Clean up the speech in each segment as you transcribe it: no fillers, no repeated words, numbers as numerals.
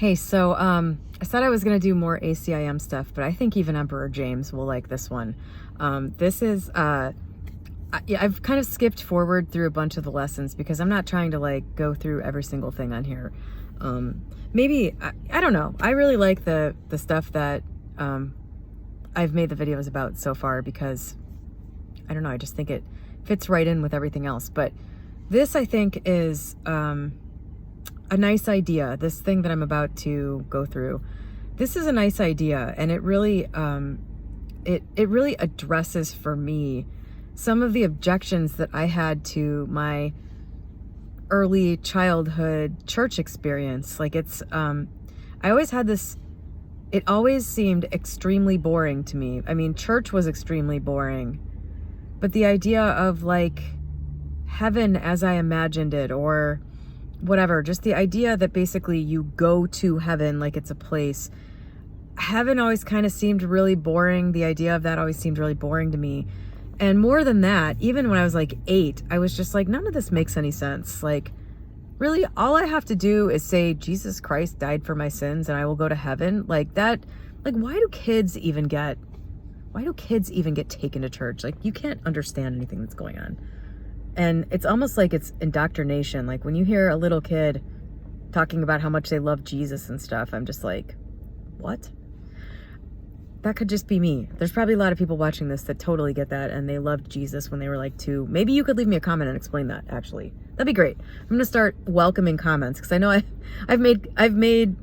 Hey, so I said I was going to do more ACIM stuff, but I think even Emperor James will like this one. This is, yeah, I've kind of skipped forward through a bunch of the lessons because I'm not trying to like go through every single thing on here. Maybe, I don't know. I really like the stuff that I've made the videos about so far because, I don't know, I just think it fits right in with everything else. But this, I think, is a nice idea. This thing that I'm about to go through, this is a nice idea, and it really it really addresses for me some of the objections that I had to my early childhood church experience. Like it's I always had this, it always seemed extremely boring to me. I mean, church was extremely boring, but the idea of like heaven as I imagined it, or whatever, just the idea that basically you go to heaven like it's a place. Heaven always kind of seemed really boring. The idea of that always seemed really boring to me. And more than that, even when I was like 8, I was just like, none of this makes any sense. Like, really, all I have to do is say Jesus Christ died for my sins and I will go to heaven. Like that, like why do kids even get taken to church? Like, you can't understand anything that's going on. And it's almost like it's indoctrination. Like when you hear a little kid talking about how much they love Jesus and stuff, I'm just like, what? That could just be me. There's probably a lot of people watching this that totally get that and they loved Jesus when they were like 2. Maybe you could leave me a comment and explain that, actually. That'd be great. I'm going to start welcoming comments because I know I've made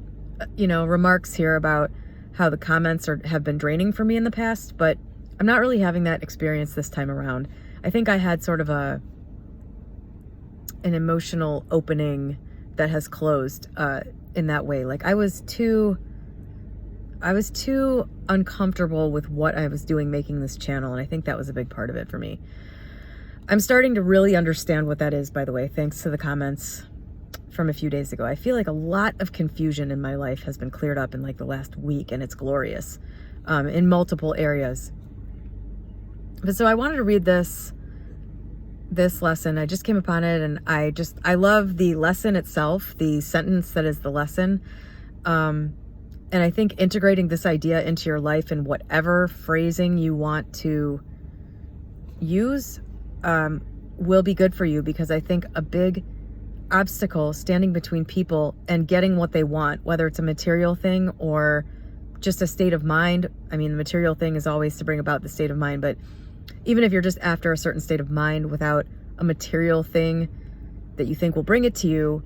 remarks here about how the comments have been draining for me in the past, but I'm not really having that experience this time around. I think I had sort of an emotional opening that has closed in that way. Like I was too uncomfortable with what I was doing making this channel, and I think that was a big part of it for me. I'm starting to really understand what that is, by the way, thanks to the comments from a few days ago. I feel like a lot of confusion in my life has been cleared up in like the last week, and it's glorious in multiple areas. But so I wanted to read this lesson. I just came upon it, and I love the lesson itself, the sentence that is the lesson. And I think integrating this idea into your life in whatever phrasing you want to use will be good for you, because I think a big obstacle standing between people and getting what they want, whether it's a material thing or just a state of mind. I mean, the material thing is always to bring about the state of mind, but even if you're just after a certain state of mind without a material thing that you think will bring it to you,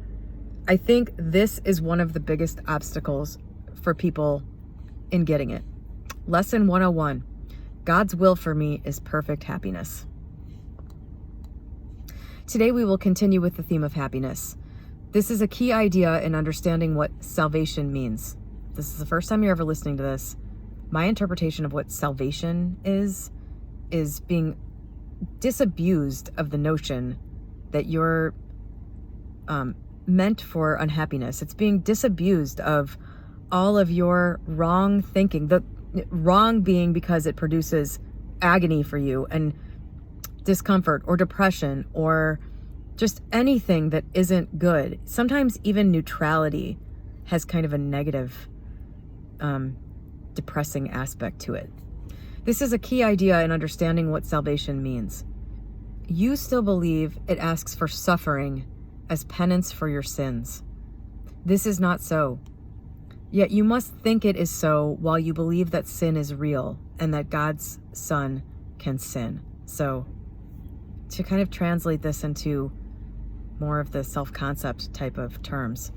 I think this is one of the biggest obstacles for people in getting it. Lesson 101, God's will for me is perfect happiness. Today we will continue with the theme of happiness. This is a key idea in understanding what salvation means. This is the first time you're ever listening to this. My interpretation of what salvation is being disabused of the notion that you're meant for unhappiness. It's being disabused of all of your wrong thinking, the wrong being because it produces agony for you and discomfort or depression or just anything that isn't good. Sometimes even neutrality has kind of a negative, depressing aspect to it. This is a key idea in understanding what salvation means. You still believe it asks for suffering as penance for your sins. This is not so. Yet you must think it is so while you believe that sin is real and that God's Son can sin. So to kind of translate this into more of the self-concept type of terms,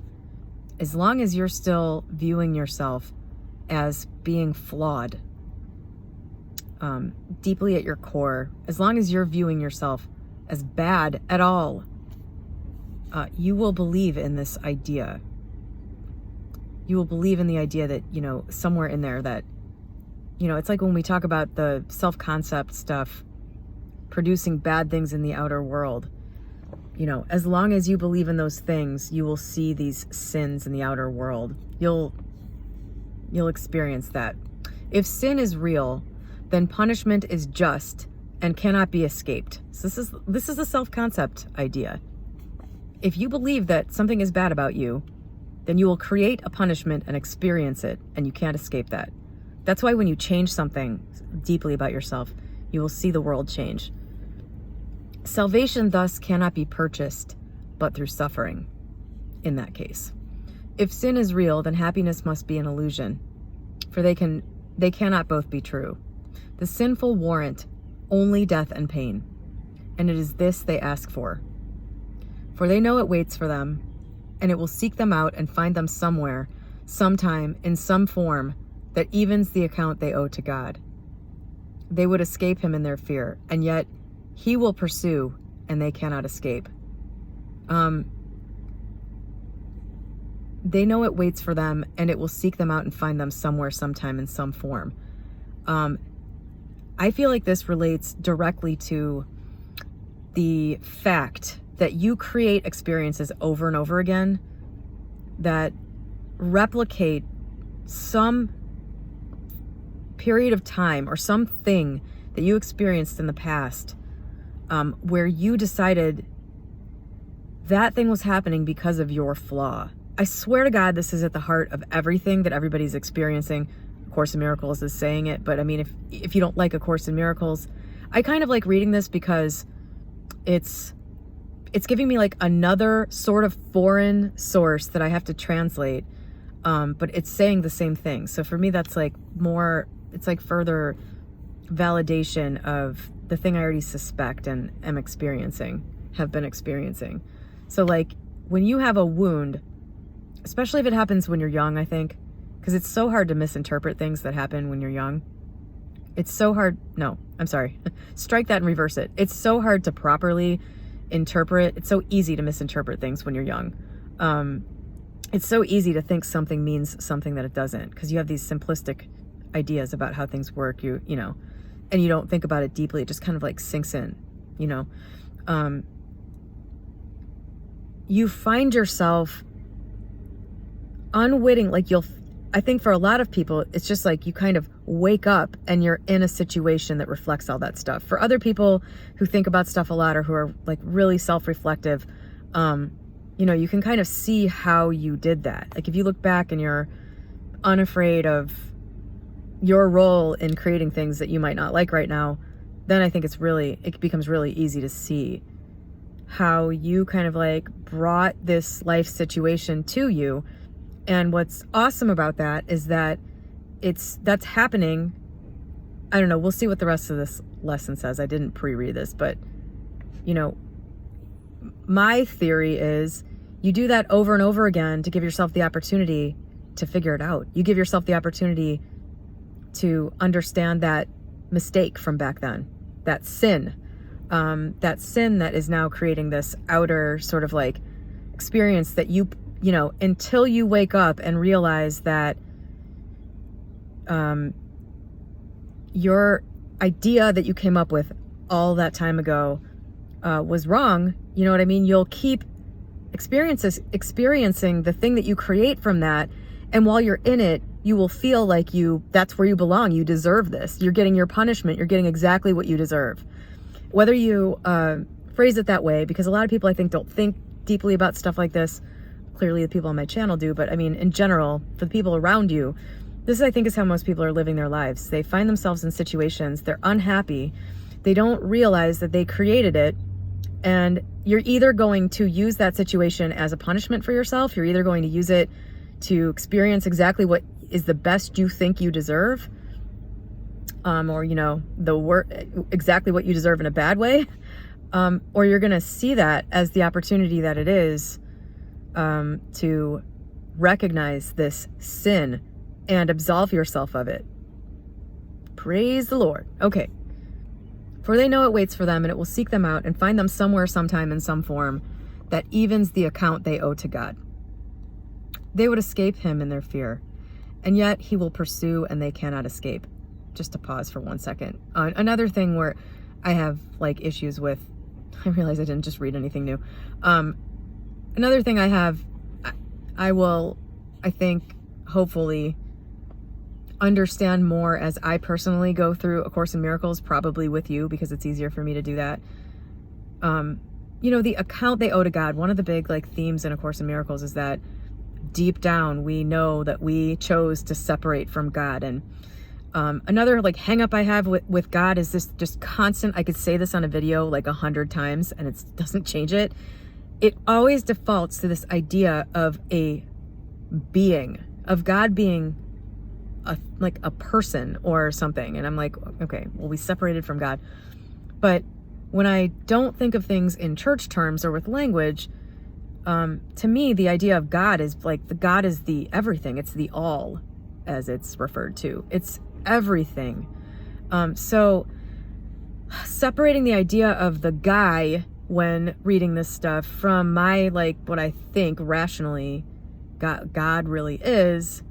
as long as you're still viewing yourself as being flawed, deeply at your core, as long as you're viewing yourself as bad at all, you will believe in this idea. You will believe in the idea that, somewhere in there that, it's like when we talk about the self-concept stuff producing bad things in the outer world. As long as you believe in those things, you will see these sins in the outer world. You'll experience that. If sin is real, then punishment is just and cannot be escaped. So this is a self-concept idea. If you believe that something is bad about you, then you will create a punishment and experience it, and you can't escape that. That's why when you change something deeply about yourself, you will see the world change. Salvation thus cannot be purchased but through suffering in that case. If sin is real, then happiness must be an illusion, for they cannot both be true. The sinful warrant only death and pain, and it is this they ask for. For they know it waits for them, and it will seek them out and find them somewhere, sometime, in some form that evens the account they owe to God. They would escape him in their fear, and yet he will pursue, and they cannot escape. They know it waits for them, and it will seek them out and find them somewhere, sometime, in some form. I feel like this relates directly to the fact that you create experiences over and over again that replicate some period of time or something that you experienced in the past, where you decided that thing was happening because of your flaw. I swear to God, this is at the heart of everything that everybody's experiencing. A Course in Miracles is saying it, but I mean, if you don't like A Course in Miracles, I kind of like reading this because it's giving me like another sort of foreign source that I have to translate, but it's saying the same thing. So for me, that's like more, it's like further validation of the thing I already suspect and have been experiencing. So like when you have a wound, especially if it happens when you're young, I think, because it's so hard to misinterpret things that happen when you're young. It's so hard. No, I'm sorry. Strike that and reverse it. It's so hard to properly interpret. It's so easy to misinterpret things when you're young. It's so easy to think something means something that it doesn't, because you have these simplistic ideas about how things work, you know, and you don't think about it deeply. It just kind of like sinks in, you know. You find yourself unwitting, like I think for a lot of people, it's just like you kind of wake up and you're in a situation that reflects all that stuff. For other people who think about stuff a lot or who are like really self-reflective, you know, you can kind of see how you did that. Like if you look back and you're unafraid of your role in creating things that you might not like right now, then I think it becomes really easy to see how you kind of like brought this life situation to you. And what's awesome about that is that that's happening. I don't know, we'll see what the rest of this lesson says. I didn't pre-read this, but you know, my theory is you do that over and over again to give yourself the opportunity to figure it out. You give yourself the opportunity to understand that mistake from back then, that sin that is now creating this outer sort of like experience that you know, until you wake up and realize that your idea that you came up with all that time ago was wrong, you know what I mean? You'll keep experiencing the thing that you create from that. And while you're in it, you will feel like that's where you belong. You deserve this. You're getting your punishment. You're getting exactly what you deserve. Whether you phrase it that way, because a lot of people I think don't think deeply about stuff like this. Clearly the people on my channel do, but I mean, in general, for the people around you, this I think is how most people are living their lives. They find themselves in situations, they're unhappy, they don't realize that they created it, and you're either going to use that situation as a punishment for yourself, you're either going to use it to experience exactly what is the best you think you deserve, or, you know, exactly what you deserve in a bad way, or you're going to see that as the opportunity that it is to recognize this sin and absolve yourself of it. Praise the Lord. Okay. For they know it waits for them, and it will seek them out and find them somewhere, sometime, in some form that evens the account they owe to God. They would escape him in their fear, and yet he will pursue, and they cannot escape. Just to pause for 1 second. Another thing where I have like issues with, I realize I didn't just read anything new. Another thing I will, I think, hopefully understand more as I personally go through A Course in Miracles, probably with you, because it's easier for me to do that. You know, the account they owe to God, one of the big like themes in A Course in Miracles is that deep down, we know that we chose to separate from God. And another like hang up I have with God is this just constant, I could say this on a video like 100 times and it doesn't change it. It always defaults to this idea of a being, of God being like a person or something. And I'm like, okay, well, we separated from God. But when I don't think of things in church terms or with language, to me, the idea of God is like the God is the everything. It's the all, as it's referred to. It's everything. So separating the idea of the guy when reading this stuff from my, like, what I think rationally God really is,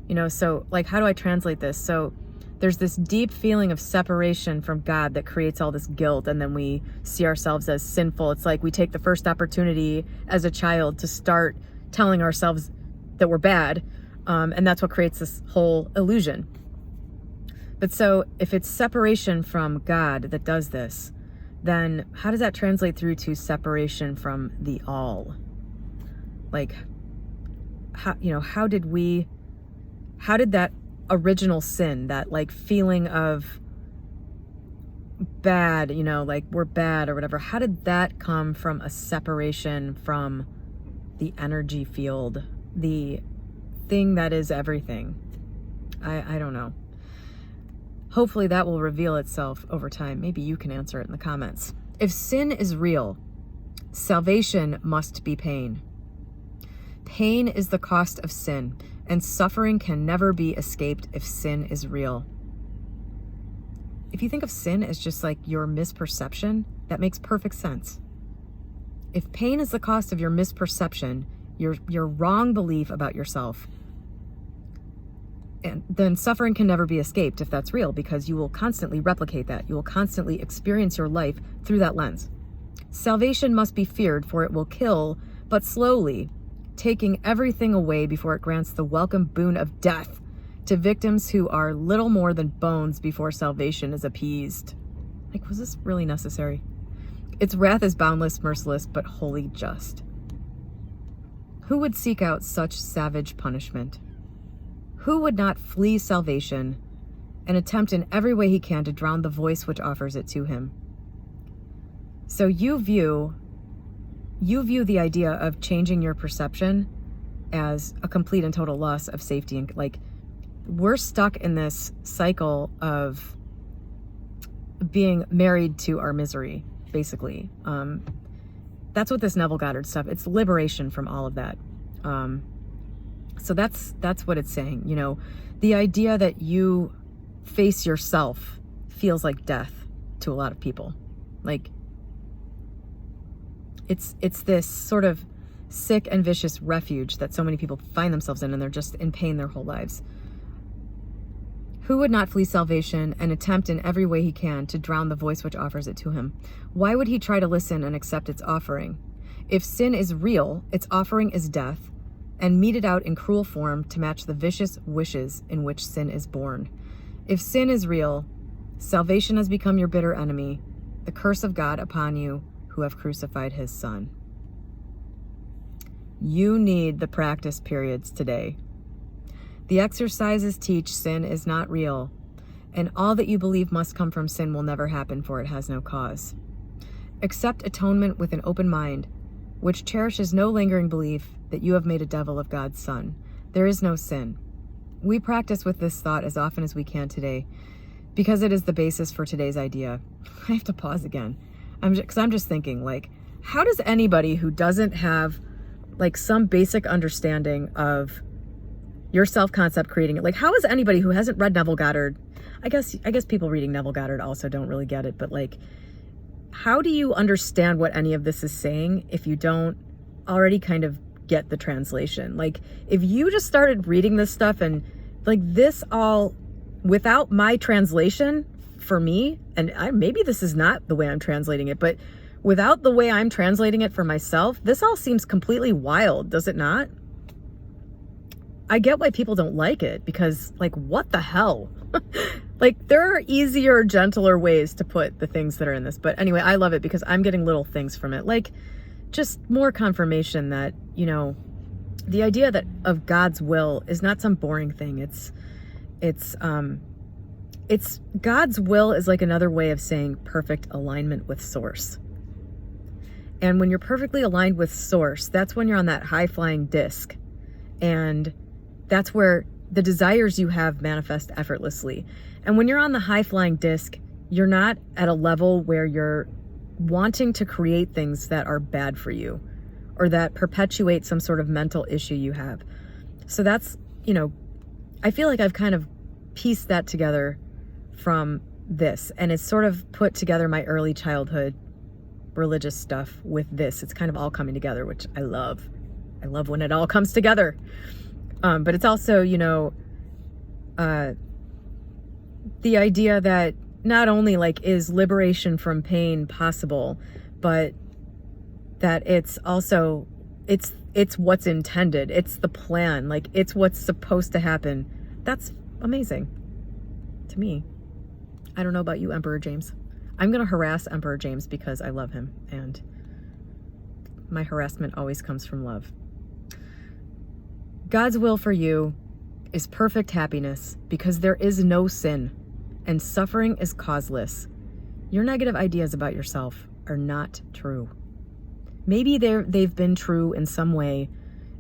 you know, so like, how do I translate this? So there's this deep feeling of separation from God that creates all this guilt, and then we see ourselves as sinful. It's like we take the first opportunity as a child to start telling ourselves that we're bad, and that's what creates this whole illusion. But so if it's separation from God that does this, then how does that translate through to separation from the all? Like, how did that original sin, that like feeling of bad, you know, like we're bad or whatever, how did that come from a separation from the energy field, the thing that is everything? I don't know. Hopefully that will reveal itself over time. Maybe you can answer it in the comments. If sin is real, salvation must be pain. Pain is the cost of sin, and suffering can never be escaped if sin is real. If you think of sin as just like your misperception, that makes perfect sense. If pain is the cost of your misperception, your wrong belief about yourself, and then suffering can never be escaped if that's real, because you will constantly replicate that. You will constantly experience your life through that lens. Salvation must be feared, for it will kill, but slowly, taking everything away before it grants the welcome boon of death to victims who are little more than bones before salvation is appeased. Like, was this really necessary? Its wrath is boundless, merciless, but wholly just. Who would seek out such savage punishment? Who would not flee salvation and attempt in every way he can to drown the voice which offers it to him? So you view the idea of changing your perception as a complete and total loss of safety. And like, we're stuck in this cycle of being married to our misery, basically. That's what this Neville Goddard stuff, it's liberation from all of that. So that's what it's saying. You know, the idea that you face yourself feels like death to a lot of people. Like, it's this sort of sick and vicious refuge that so many people find themselves in, and they're just in pain their whole lives. Who would not flee salvation and attempt in every way he can to drown the voice which offers it to him? Why would he try to listen and accept its offering? If sin is real, its offering is death, and meted out in cruel form to match the vicious wishes in which sin is born. If sin is real, salvation has become your bitter enemy, the curse of God upon you who have crucified his son. You need the practice periods today. The exercises teach sin is not real, and all that you believe must come from sin will never happen, for it has no cause. Accept atonement with an open mind, which cherishes no lingering belief that you have made a devil of God's son. There is no sin. We practice with this thought as often as we can today, because it is the basis for today's idea. I have to pause again. I'm just thinking, like, how does anybody who doesn't have like some basic understanding of your self-concept creating it, like, how is anybody who hasn't read Neville Goddard, I guess people reading Neville Goddard also don't really get it, but like, how do you understand what any of this is saying if you don't already kind of get the translation? Like, if you just started reading this stuff and like this all without my translation, for me, and maybe this is not the way I'm translating it, but without the way I'm translating it for myself, this all seems completely wild, does it not? I get why people don't like it, because like, what the hell? Like, there are easier, gentler ways to put the things that are in this. But anyway, I love it because I'm getting little things from it. Like, just more confirmation that, you know, the idea that of God's will is not some boring thing. It's God's will is like another way of saying perfect alignment with source. And when you're perfectly aligned with source, that's when you're on that high flying disc. And that's where the desires you have manifest effortlessly. And when you're on the high flying disc, you're not at a level where you're wanting to create things that are bad for you or that perpetuate some sort of mental issue you have. So that's, I feel like I've kind of pieced that together from this, and it's sort of put together my early childhood religious stuff with this. It's kind of all coming together, which I love. I love when it all comes together. But it's also, the idea that not only like is liberation from pain possible, but that it's also, it's what's intended. It's the plan. Like it's what's supposed to happen. That's amazing to me. I don't know about you, Emperor James. I'm going to harass Emperor James because I love him, and my harassment always comes from love. God's will for you is perfect happiness because there is no sin and suffering is causeless. Your negative ideas about yourself are not true. Maybe they've been true in some way.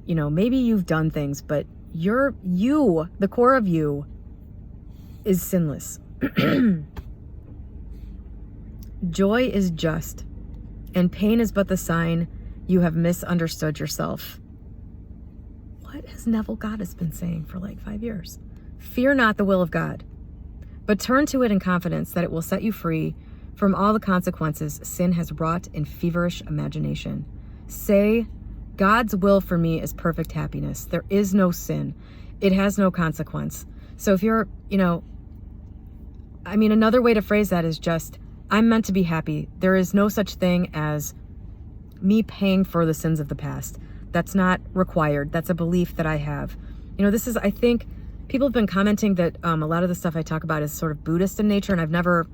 Maybe you've done things, but the core of you is sinless. Joy is just, and pain is but the sign you have misunderstood yourself. What has Neville Goddess been saying for like 5 years? Fear not the will of God, but turn to it in confidence that it will set you free from all the consequences sin has wrought in feverish imagination. Say, God's will for me is perfect happiness. There is no sin. It has no consequence. So if you're, another way to phrase that is just, I'm meant to be happy. There is no such thing as me paying for the sins of the past. That's not required. That's a belief that I have. I think people have been commenting that a lot of the stuff I talk about is sort of Buddhist in nature, and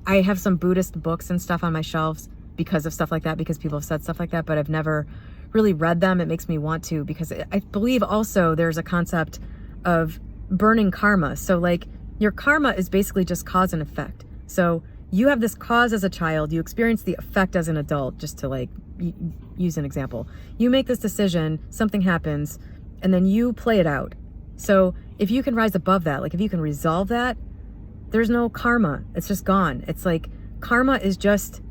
I have some Buddhist books and stuff on my shelves because of stuff like that, because people have said stuff like that, but I've never really read them. It makes me want to, because I believe also there's a concept of burning karma. So like your karma is basically just cause and effect. So you have this cause as a child, you experience the effect as an adult, just to like use an example. You make this decision, something happens, and then you play it out. So if you can rise above that, like if you can resolve that, there's no karma. It's just gone. It's like karma is just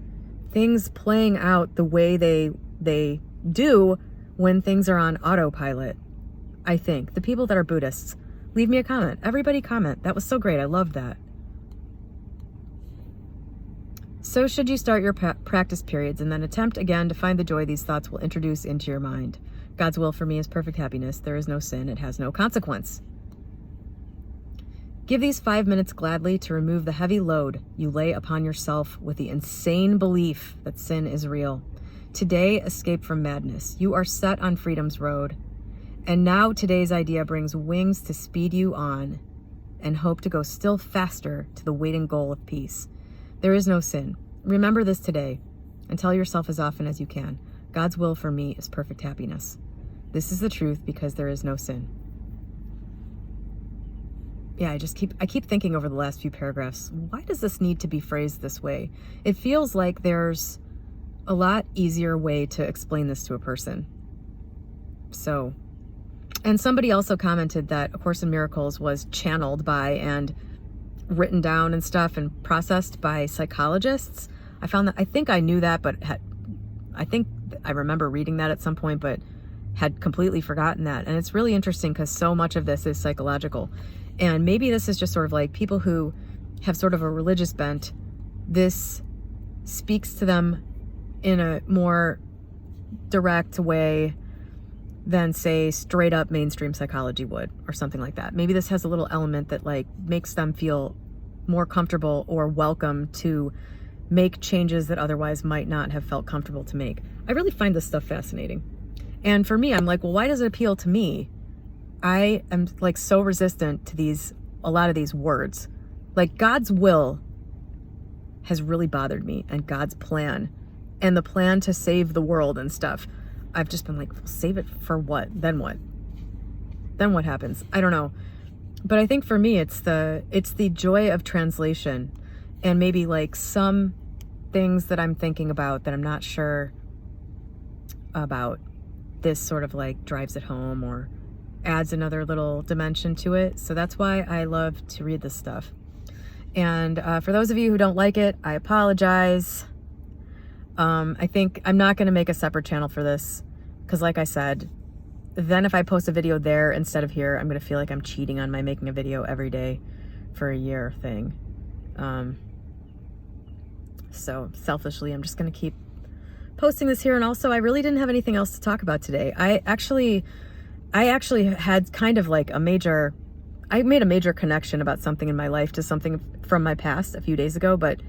things playing out the way they do when things are on autopilot. I think the people that are Buddhists, leave me a comment. Everybody comment. That was so great. I loved that. So should you start your practice periods and then attempt again to find the joy these thoughts will introduce into your mind. God's will for me is perfect happiness. There is no sin. It has no consequence. Give these 5 minutes gladly to remove the heavy load you lay upon yourself with the insane belief that sin is real. Today, escape from madness. You are set on freedom's road. And now today's idea brings wings to speed you on and hope to go still faster to the waiting goal of peace. There is no sin. Remember this today and tell yourself as often as you can. God's will for me is perfect happiness. This is the truth because there is no sin. Yeah, I keep thinking over the last few paragraphs, why does this need to be phrased this way? It feels like there's a lot easier way to explain this to a person. So, and somebody also commented that A Course in Miracles was channeled by and written down and stuff and processed by psychologists. I think I knew that, but I think I remember reading that at some point, but had completely forgotten that. And it's really interesting because so much of this is psychological. And maybe this is just sort of like people who have sort of a religious bent. This speaks to them in a more direct way than, say, straight up mainstream psychology would, or something like that. Maybe this has a little element that like makes them feel more comfortable or welcome to make changes that otherwise might not have felt comfortable to make. I really find this stuff fascinating. And for me, I'm like, well, why does it appeal to me? I am like so resistant to a lot of these words. Like God's will has really bothered me, and God's plan and the plan to save the world and stuff. I've just been like, save it for what? Then what? Then what happens? I don't know. But I think for me, it's the joy of translation, and maybe like some things that I'm thinking about that I'm not sure about. This sort of like drives it home or adds another little dimension to it. So that's why I love to read this stuff. And for those of you who don't like it, I apologize. I think I'm not going to make a separate channel for this because, like I said, then if I post a video there instead of here, I'm going to feel like I'm cheating on my making a video every day for a year thing. So selfishly, I'm just going to keep posting this here. And also, I really didn't have anything else to talk about today. I actually had kind of like I made a major connection about something in my life to something from my past a few days ago, but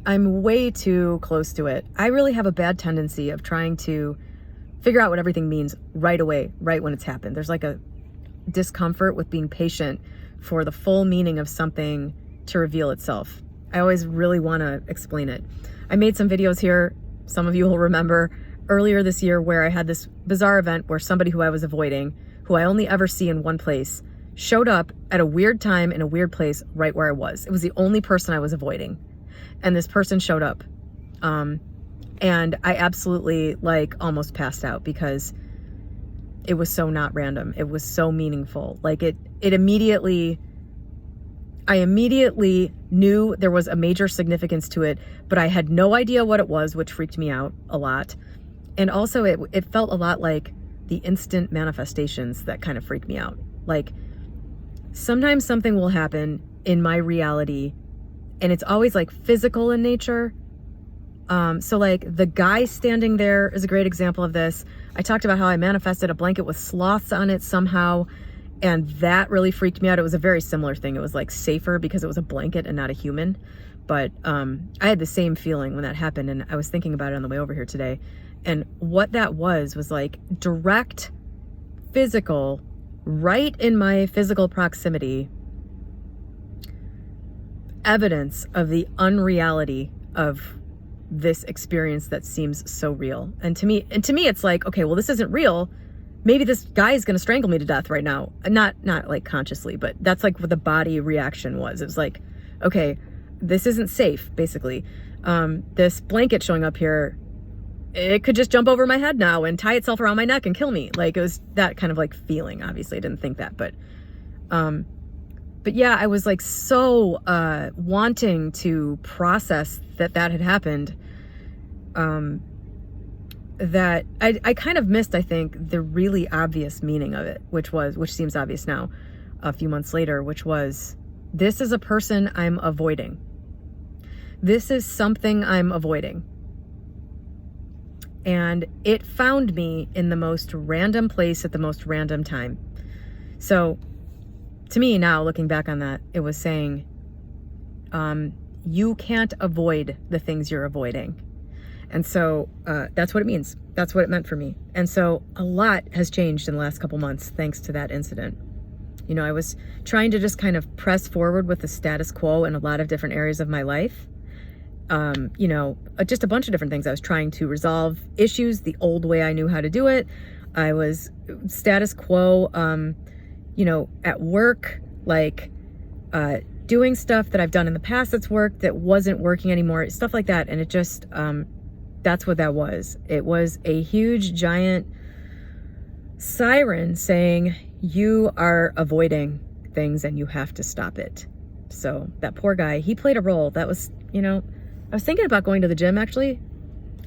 I'm way too close to it. I really have a bad tendency of trying to figure out what everything means right away, right when it's happened. There's like a discomfort with being patient for the full meaning of something to reveal itself. I always really want to explain it. I made some videos here, some of you will remember, earlier this year where I had this bizarre event where somebody who I was avoiding, who I only ever see in one place, showed up at a weird time in a weird place right where I was. It was the only person I was avoiding. And this person showed up. And I absolutely like almost passed out because it was so not random. It was so meaningful. Like I immediately knew there was a major significance to it, but I had no idea what it was, which freaked me out a lot. And also it felt a lot like the instant manifestations that kind of freaked me out. Like sometimes something will happen in my reality and it's always like physical in nature. So like the guy standing there is a great example of this. I talked about how I manifested a blanket with sloths on it somehow, and that really freaked me out. It was a very similar thing. It was like safer because it was a blanket and not a human. But I had the same feeling when that happened, and I was thinking about it on the way over here today. And what that was like direct physical, right in my physical proximity, evidence of the unreality of this experience that seems so real. And to me it's like, okay, well, this isn't real. Maybe this guy is going to strangle me to death right now. Not like consciously, but that's like what the body reaction was. It was like, okay, this isn't safe, basically. This blanket showing up here, it could just jump over my head now and tie itself around my neck and kill me. Like it was that kind of like feeling. Obviously I didn't think that, but yeah, I was like so wanting to process that had happened, that I kind of missed, I think, the really obvious meaning of it, which seems obvious now a few months later, which was, this is a person I'm avoiding. This is something I'm avoiding. And it found me in the most random place at the most random time. So to me now, looking back on that, it was saying, you can't avoid the things you're avoiding. And so that's what it means. That's what it meant for me. And so a lot has changed in the last couple months thanks to that incident. You know, I was trying to just kind of press forward with the status quo in a lot of different areas of my life. You know, just a bunch of different things. I was trying to resolve issues the old way I knew how to do it. I was status quo, you know, at work, like doing stuff that I've done in the past that's worked that wasn't working anymore, stuff like that. And it just, that's what that was. It was a huge, giant siren saying, you are avoiding things and you have to stop it. So that poor guy, he played a role. That was, you know, I was thinking about going to the gym actually.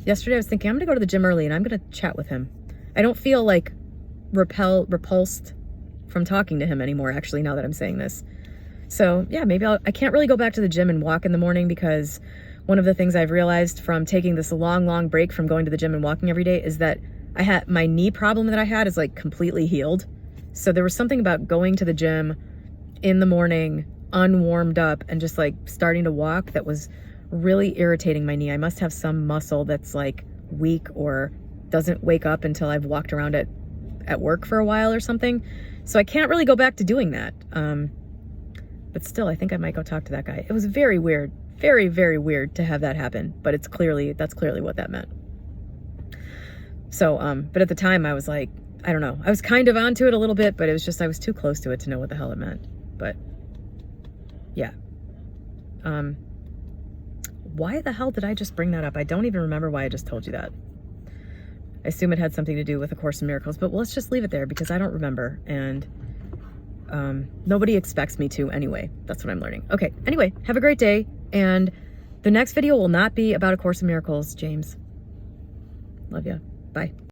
Yesterday I was thinking I'm going to go to the gym early and I'm going to chat with him. I don't feel like repulsed from talking to him anymore, actually, now that I'm saying this. So yeah, maybe I can't really go back to the gym and walk in the morning, because one of the things I've realized from taking this long break from going to the gym and walking every day is that my knee problem that I had is like completely healed. So there was something about going to the gym in the morning, unwarmed up, and just like starting to walk that was really irritating my knee. I must have some muscle that's like weak or doesn't wake up until I've walked around at work for a while or something. So I can't really go back to doing that. But still, I think I might go talk to that guy. It was very weird, very, very weird to have that happen, but that's clearly what that meant. So, but at the time I was like, I don't know. I was kind of onto it a little bit, but it was just, I was too close to it to know what the hell it meant. But yeah. Why the hell did I just bring that up? I don't even remember why I just told you that. I assume it had something to do with A Course in Miracles, but let's just leave it there because I don't remember. And nobody expects me to anyway. That's what I'm learning. Okay. Anyway, have a great day. And the next video will not be about A Course in Miracles, James. Love ya. Bye.